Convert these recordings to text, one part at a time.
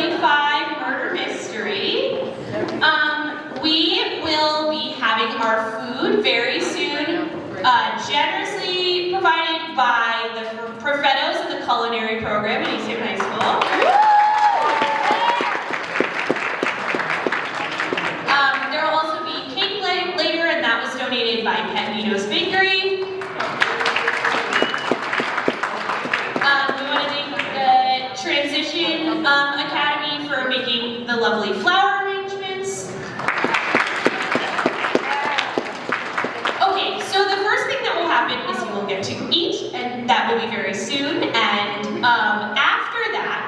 25 murder mystery. We will be having our food very soon, generously provided by the Profettos of the culinary program at East Haven High School. There will also be cake later, and that was donated by Pet Vito's Bakery. We want to thank the Transition Academy for making the lovely flower arrangements. Okay, so the first thing that will happen is you will get to eat, and that will be very soon. And after that,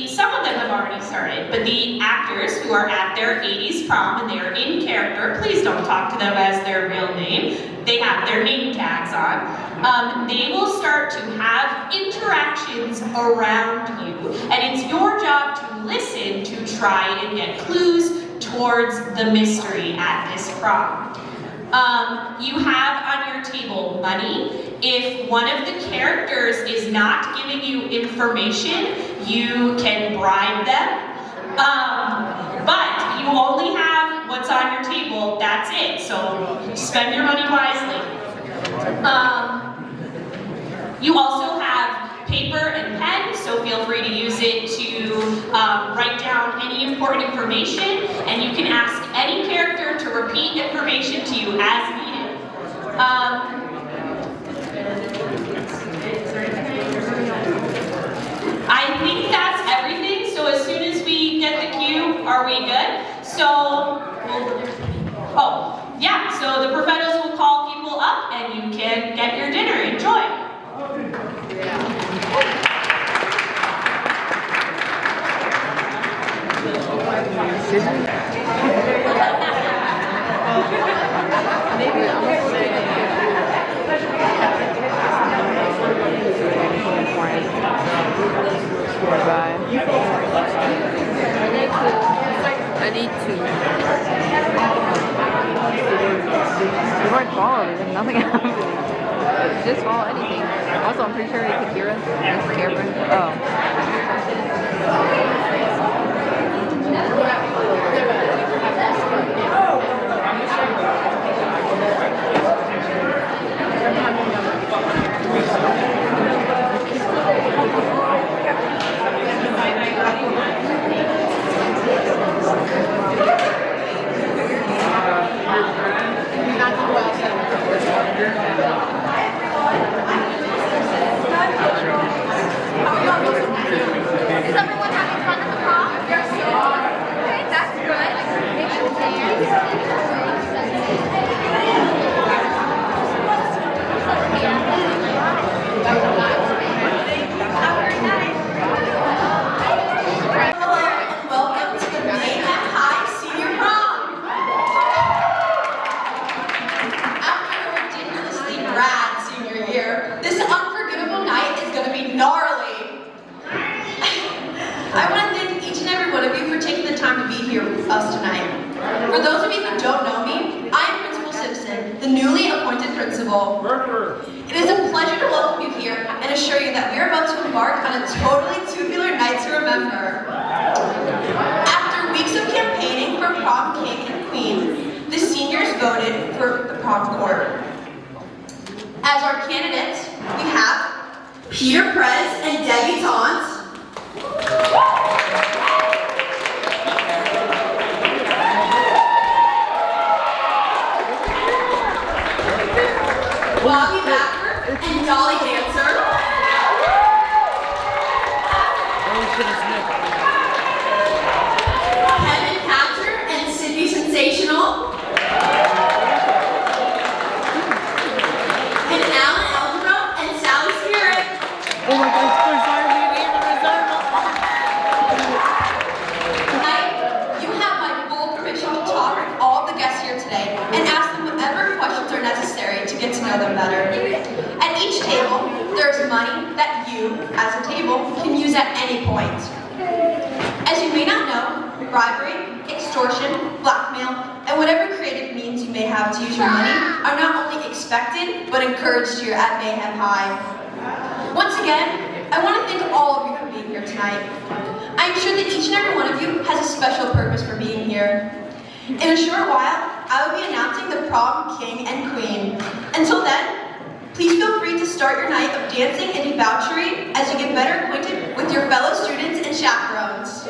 some of them have already started, but the actors who are at their 80s prom and they are in character, please don't talk to them as their real name. They have their name tags on. They will start to have interactions around you, and it's your job to listen to try and get clues towards the mystery at this prom. You have on your table money. If one of the characters is not giving you information, you can bribe them. But you only have what's on your table, that's it. So spend your money wisely. You also have paper and pen, so feel free to use it to write down any important information, and you can ask any character to repeat information to you as needed. I think that's everything, so as soon as we get the cue, are we good? So, oh, yeah, so the Profettos will call people up and you can get your dinner. Enjoy. Maybe I'm gonna say I need to. You weren't followed, there's nothing happening. Just follow anything. Also, I'm pretty sure you can hear us. This camera. Is everyone having fun at the prom? Yes. Okay, that's good. Make sure to dance. Hello and welcome to the EHHS Senior Prom. After a ridiculously rad senior year, this unforgettable night is going to be gnarly. I want to thank each and every one of you for taking the time to be here with us tonight. For those of you who don't know me, I am Principal Simpson, the newly appointed principal. It is a pleasure to welcome you here and assure you that we are about to embark on a totally tubular night to remember. After weeks of campaigning for prom king and queen, the seniors voted for the prom court. As our candidates, we have Peter Prez and debutante. Bobby Backer and Dolly Dancer. Kevin Catcher and Sydney Sensational. And Alan Eldro and Sally Spirit. Oh my God, Tonight, you have my full permission to talk with all the guests here today and ask them whatever questions are necessary to get to know them better. At each table, there's money that you, as a table, can use at any point. As you may not know, bribery, extortion, blackmail, and whatever creative means you may have to use your money are not only expected, but encouraged here at Mayhem High. Once again, I want to thank all of you for being here tonight. I'm sure that each and every one of you has a special purpose for being here. In a short while, I will be announcing the prom king and queen. Until then, please feel free to start your night of dancing and debauchery as you get better acquainted with your fellow students and chaperones.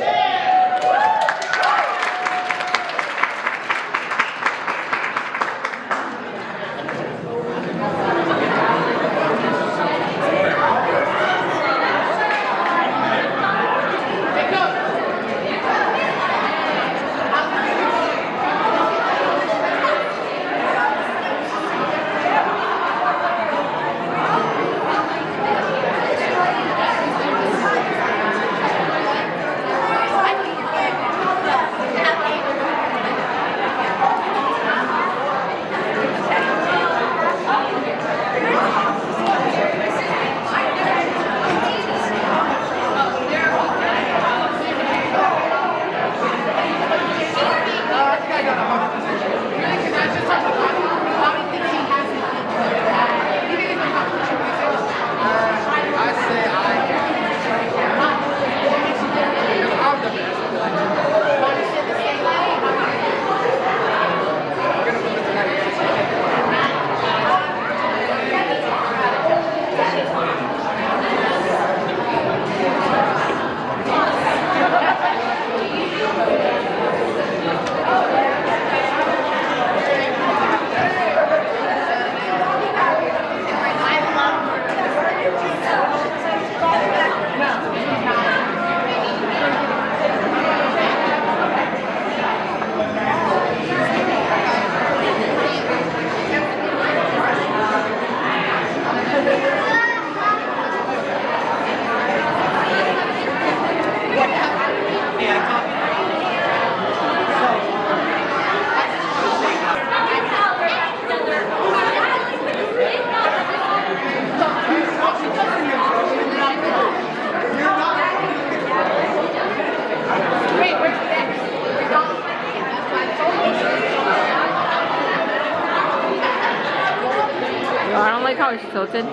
I don't like how it's tilted.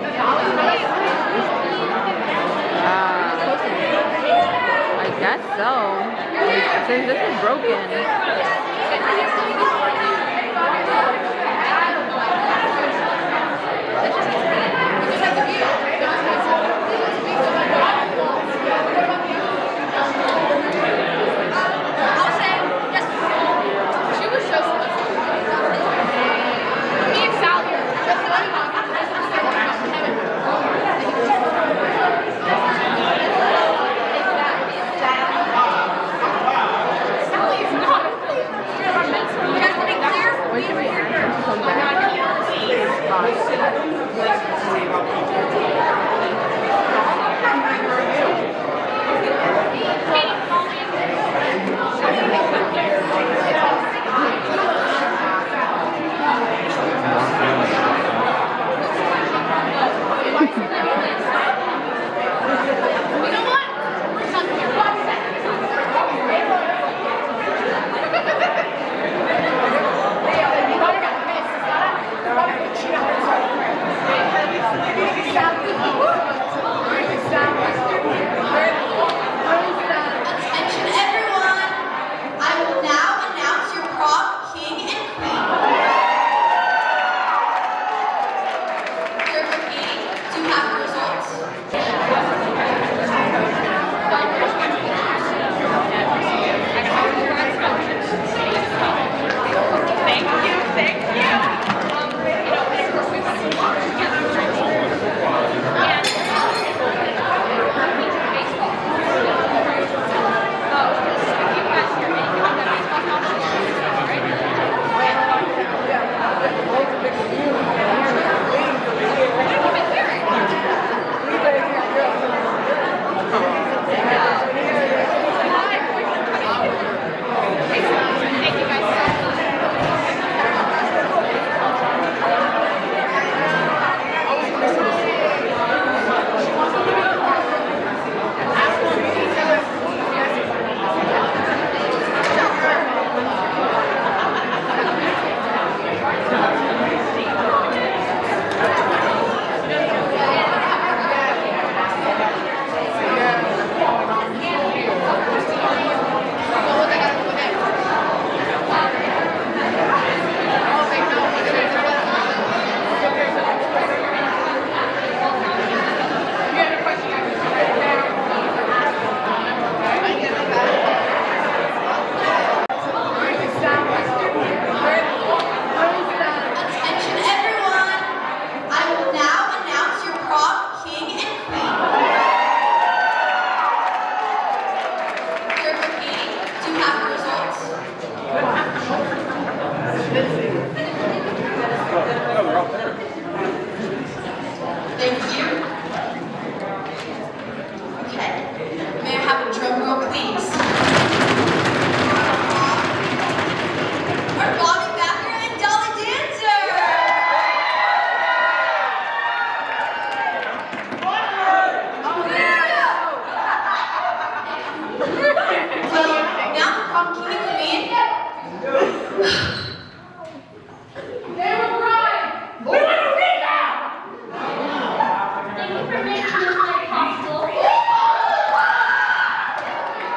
I guess so. Since this is broken. You guys think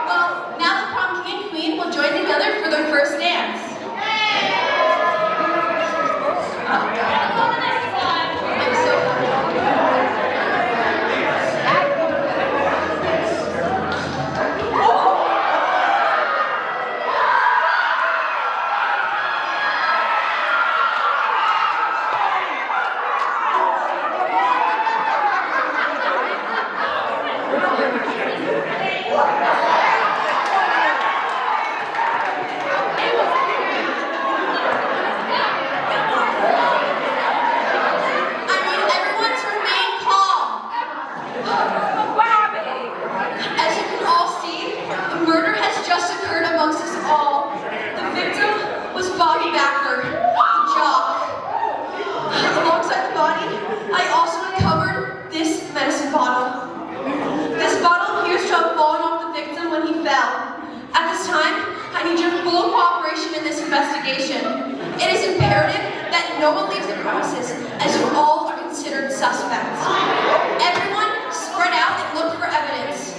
Well, now the prom king and queen will join together for their first dance. I'm so everyone to remain calm. As you can all see, a murder has just occurred amongst us all. The victim was Bobby Backer, the jock. Alongside the body, I also recovered this medicine bottle. This bottle appears to have fallen off the victim when he fell. At this time, I need your full cooperation in this investigation. It is imperative that no one leaves the premises, as you all are considered suspects. Everyone, spread out and look for evidence.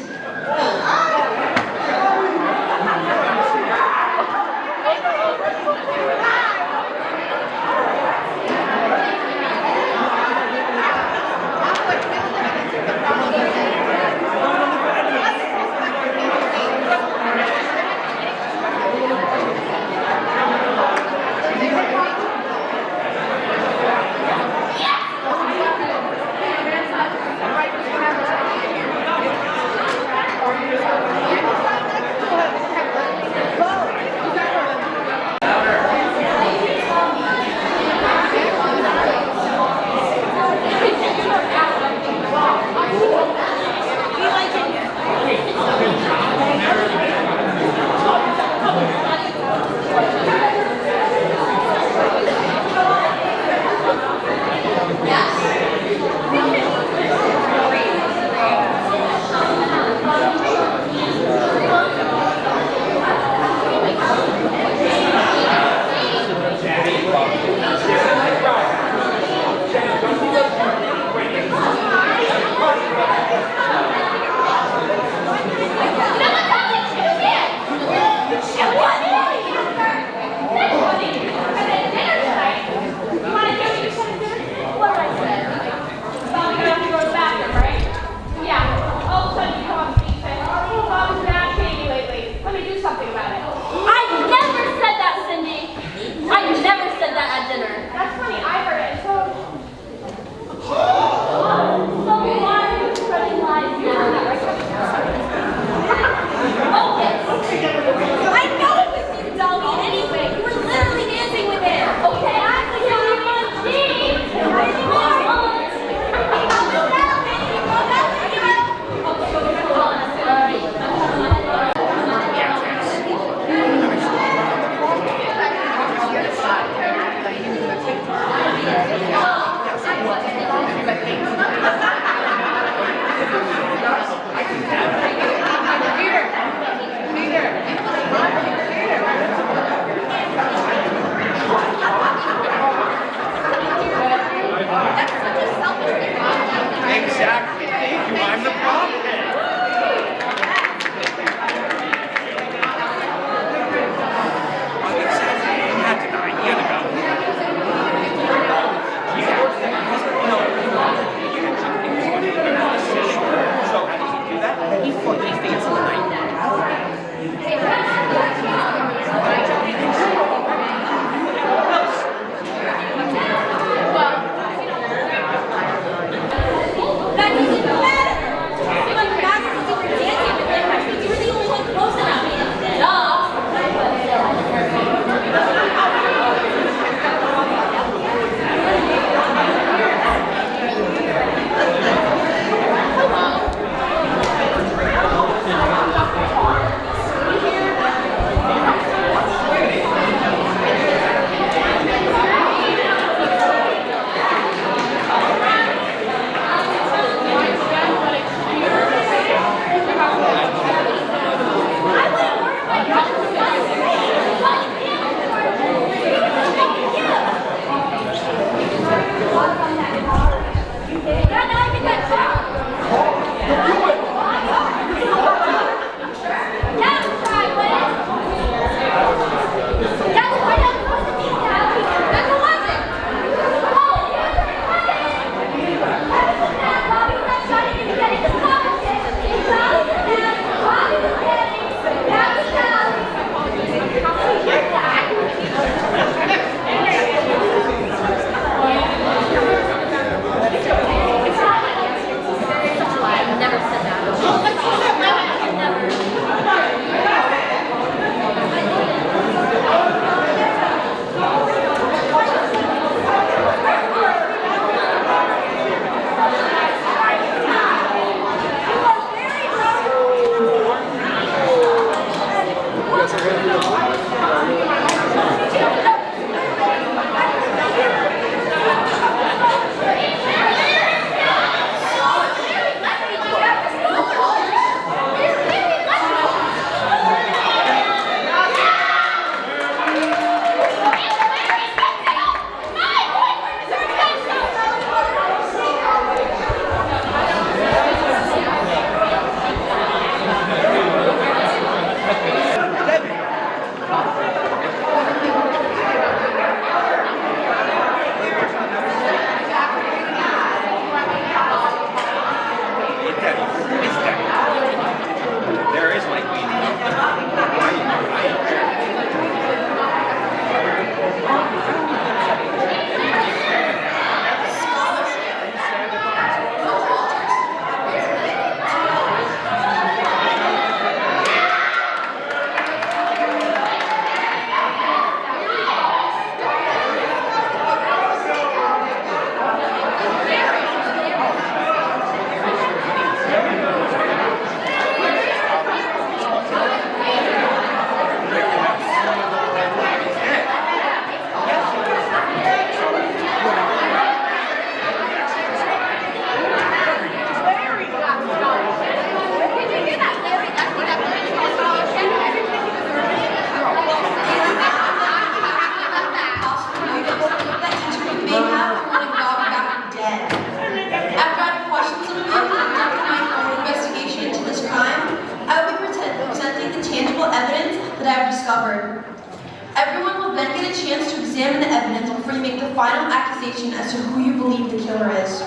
examine the evidence before you make the final accusation as to who you believe the killer is.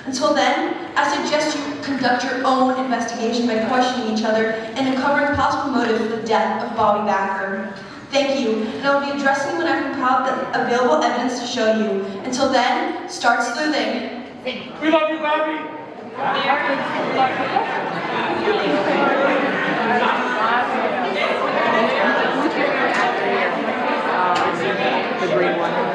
Until then, I suggest you conduct your own investigation by questioning each other and uncovering possible motives for the death of Bobby Backer. Thank you, and I'll be addressing you when I compile the available evidence to show you. Until then, start sleuthing. We love you, Bobby! The green one.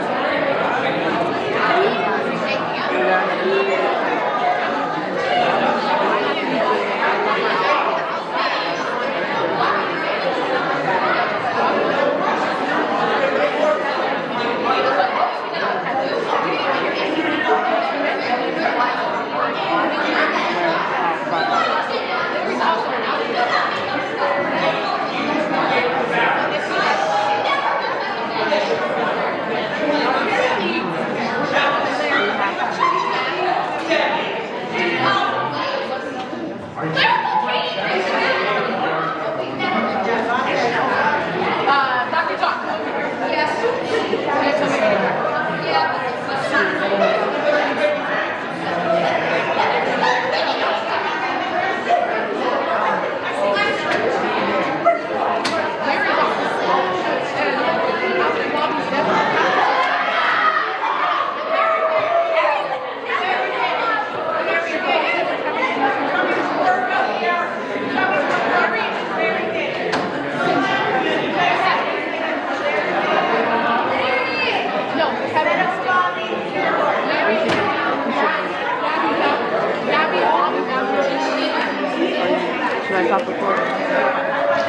Right off the floor.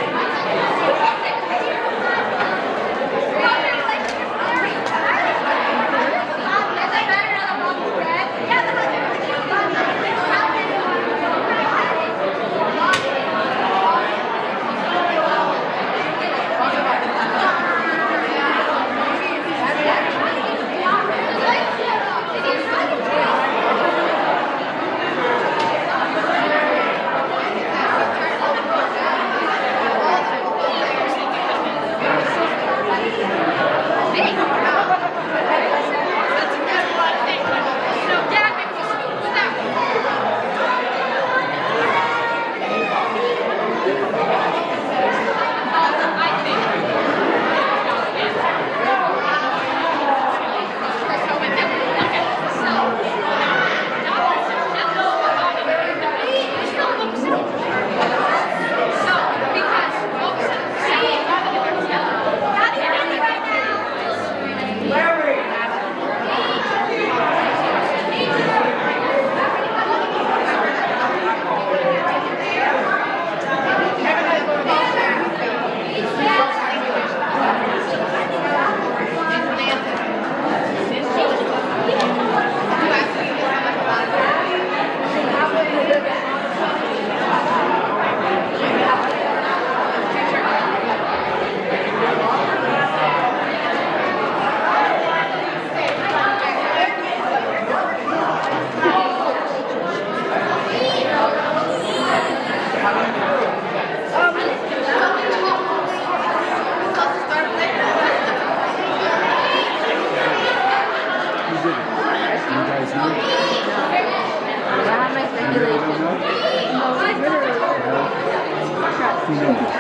I mean,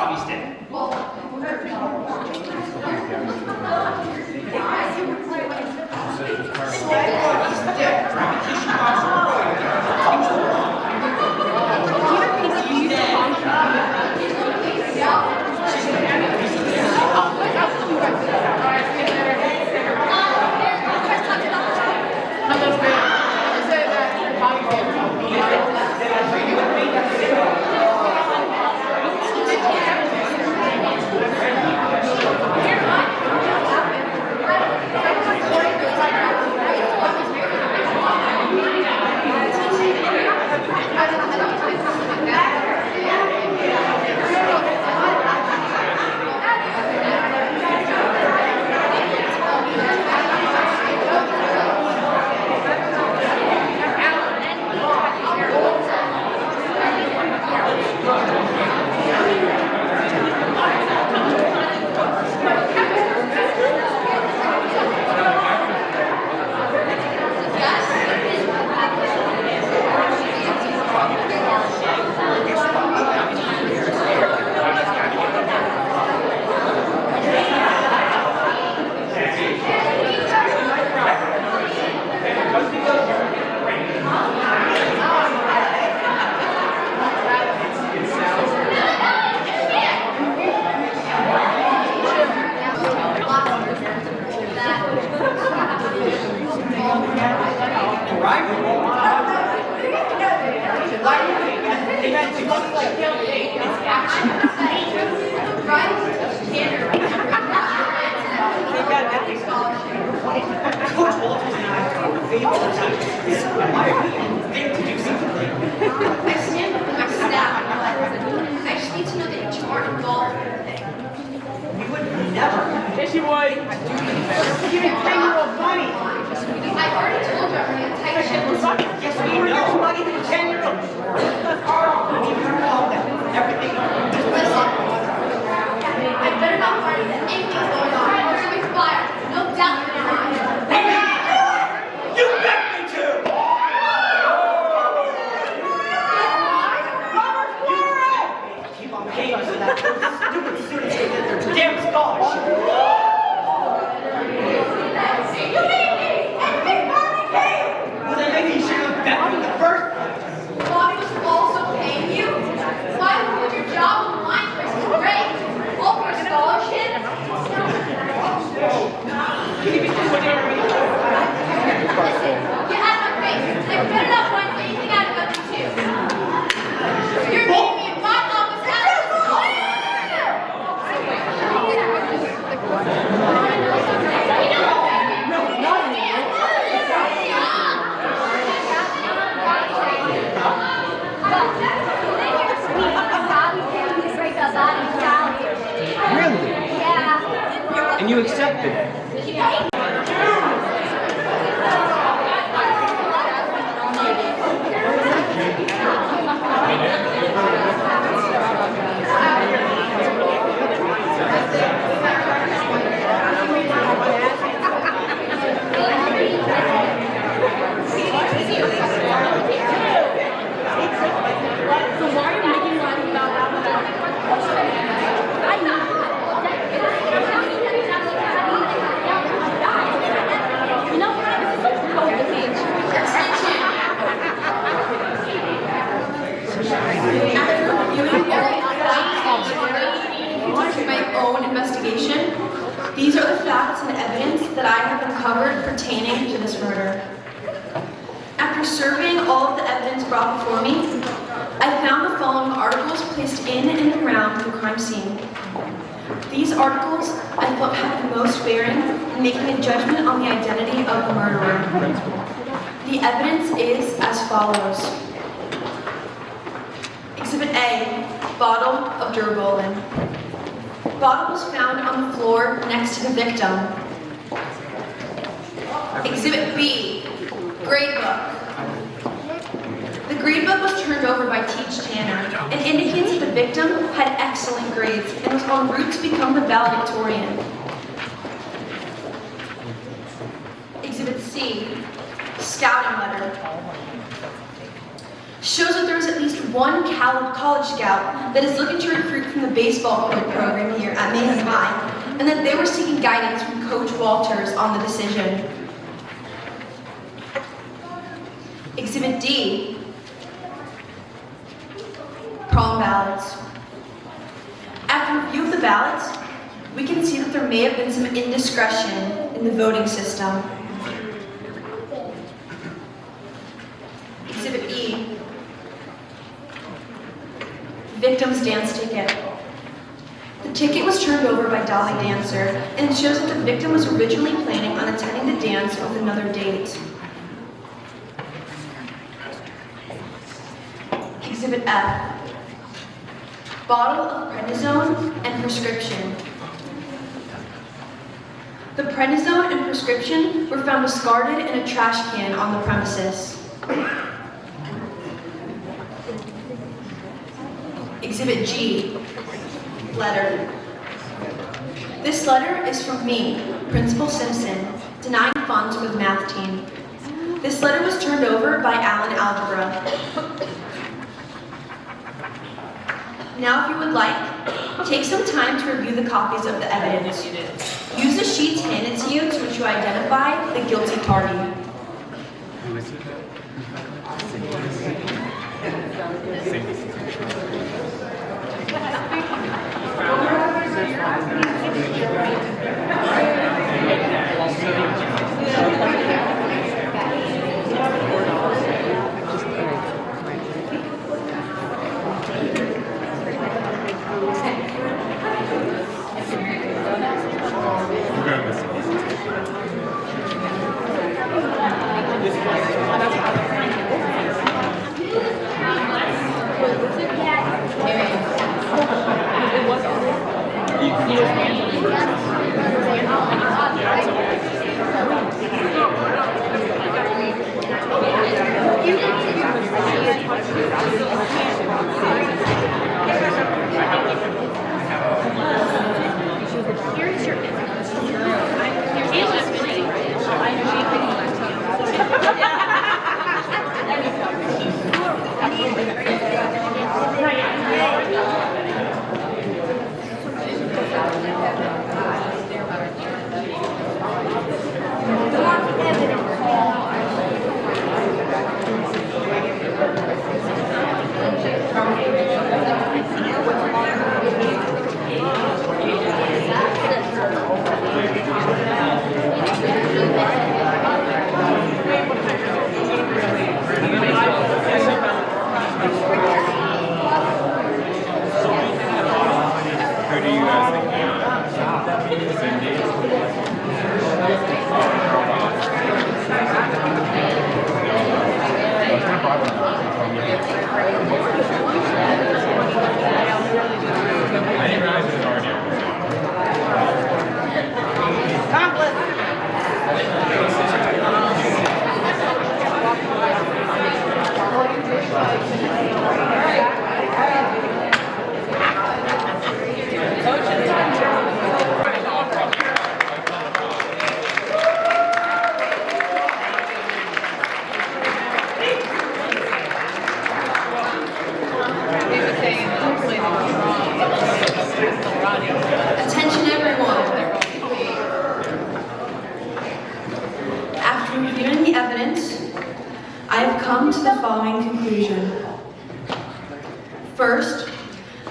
hockey stick. Coach Walters and I are favorite teachers. Why are we there to do something? I stand up for my staff, but I just need to know that you aren't involved in anything. We would never. Yes, you would. Give me 10-year-old money. I've already told you I'm running a tight ship. Yes, we know. Money to the 10-year-old. We heard all that. Everything. Listen, I better not party that anything's going on, or she'll be fired. No doubt in your mind. You bet me to! Keep on paying us so that stupid students can get their damn scholarship. Well, then maybe you should have bet me in the first place. Bobby was also paying you? Why would your job on the line for his grade? All for a scholarship? Listen, you had my face, and I better not find anything out about you too. You're meeting me in my office after school. Really? Yeah. And you accepted it? After my own investigation, these are the facts and evidence that I have uncovered pertaining to this murder. After surveying all of the evidence brought before me, I found the following articles placed in and around the crime scene. These articles I felt had the most bearing in making a judgment on the identity of the murderer. The evidence is as follows. Exhibit A, bottle of Durbolin. Bottle was found on the floor next to the victim. Exhibit B, grade book. The grade book was turned over by Teach Tanner and indicates that the victim had excellent grades and was en route to become the valedictorian. Exhibit C, scouting letter. shows that there is at least one college scout that is looking to recruit from the baseball program here at Mayhem High, and that they were seeking guidance from Coach Walters on the decision. Exhibit D, problem ballots. After review of the ballots, we can see that there may have been some indiscretion in the voting system. Exhibit E, victim's dance ticket. The ticket was turned over by Dolly Dancer, and it shows that the victim was originally planning on attending the dance with another date. Exhibit F, bottle of prednisone and prescription. The prednisone and prescription were found discarded in a trash can on the premises. Exhibit G, letter. This letter is from me, Principal Simpson, denying funds for the math team. This letter was turned over by Allen Algebra. Now, if you would like, take some time to review the copies of the evidence. Use the sheets handed to you to which you identify the guilty party. Attention everyone. After reviewing the evidence, I have come to the following conclusion. First,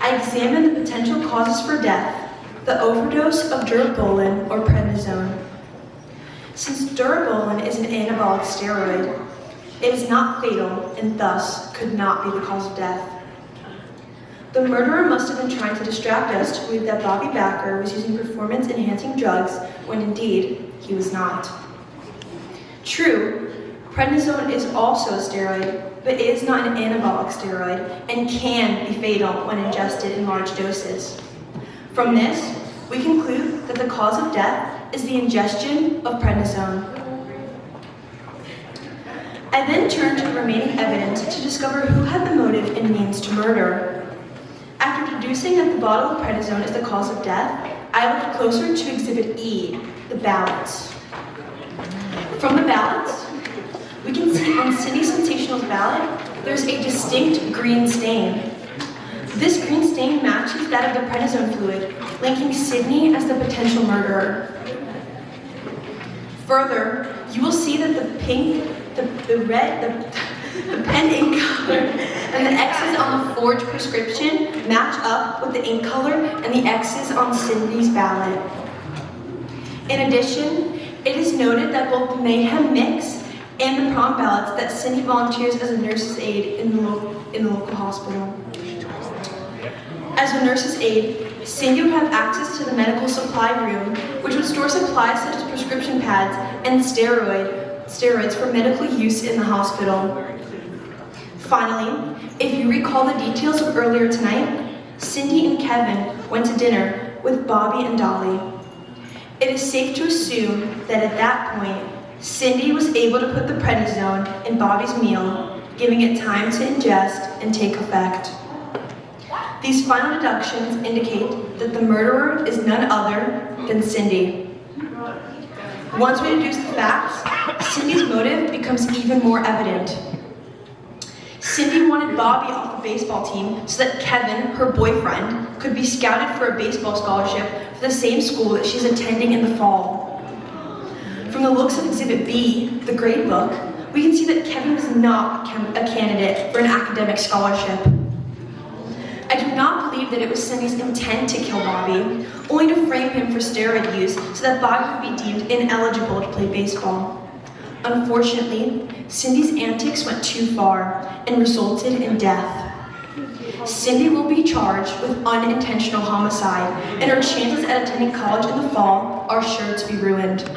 I examined the potential causes for death, the overdose of durabolin or prednisone. Since durabolin is an anabolic steroid, it is not fatal and thus could not be the cause of death. The murderer must have been trying to distract us to believe that Bobby Backer was using performance-enhancing drugs when indeed he was not. True, prednisone is also a steroid, but it is not an anabolic steroid and can be fatal when ingested in large doses. From this, we conclude that the cause of death is the ingestion of prednisone. I then turned to the remaining evidence to discover who had the motive and means to murder. After deducing that the bottle of prednisone is the cause of death, I looked closer to Exhibit E, the ballots. From the ballots, we can see on Cindy Sensational's ballot there's a distinct green stain. This green stain matches that of the prednisone fluid, linking Sydney as the potential murderer. Further, you will see that the pink, the red, the pen ink color and the X's on the forged prescription match up with the ink color and the X's on Sydney's ballot. In addition, it is noted that both the Mayhem mix and the prom ballots that Cindy volunteers as a nurse's aide in the local hospital. As a nurse's aide, Cindy would have access to the medical supply room, which would store supplies such as prescription pads and steroids for medical use in the hospital. Finally, if you recall the details of earlier tonight, Cindy and Kevin went to dinner with Bobby and Dolly. It is safe to assume that at that point, Cindy was able to put the prednisone in Bobby's meal, giving it time to ingest and take effect. These final deductions indicate that the murderer is none other than Cindy. Once we deduce the facts, Cindy's motive becomes even more evident. Cindy wanted Bobby off the baseball team so that Kevin, her boyfriend, could be scouted for a baseball scholarship for the same school that she's attending in the fall. From the looks of Exhibit B, the grade book, we can see that Kevin was not a candidate for an academic scholarship. I do not believe that it was Cindy's intent to kill Bobby, only to frame him for steroid use so that Bobby would be deemed ineligible to play baseball. Unfortunately, Cindy's antics went too far and resulted in death. Cindy will be charged with unintentional homicide, and her chances at attending college in the fall are sure to be ruined.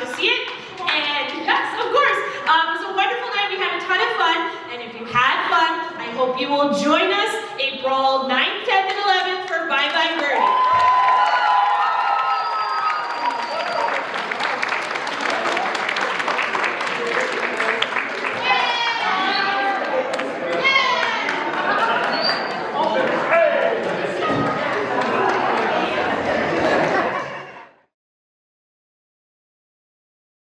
to see it. And yes, of course, it was a wonderful night. We had a ton of fun. And if you had fun, I hope you will join us April 9th, 10th, and 11th for Bye Bye Birdie.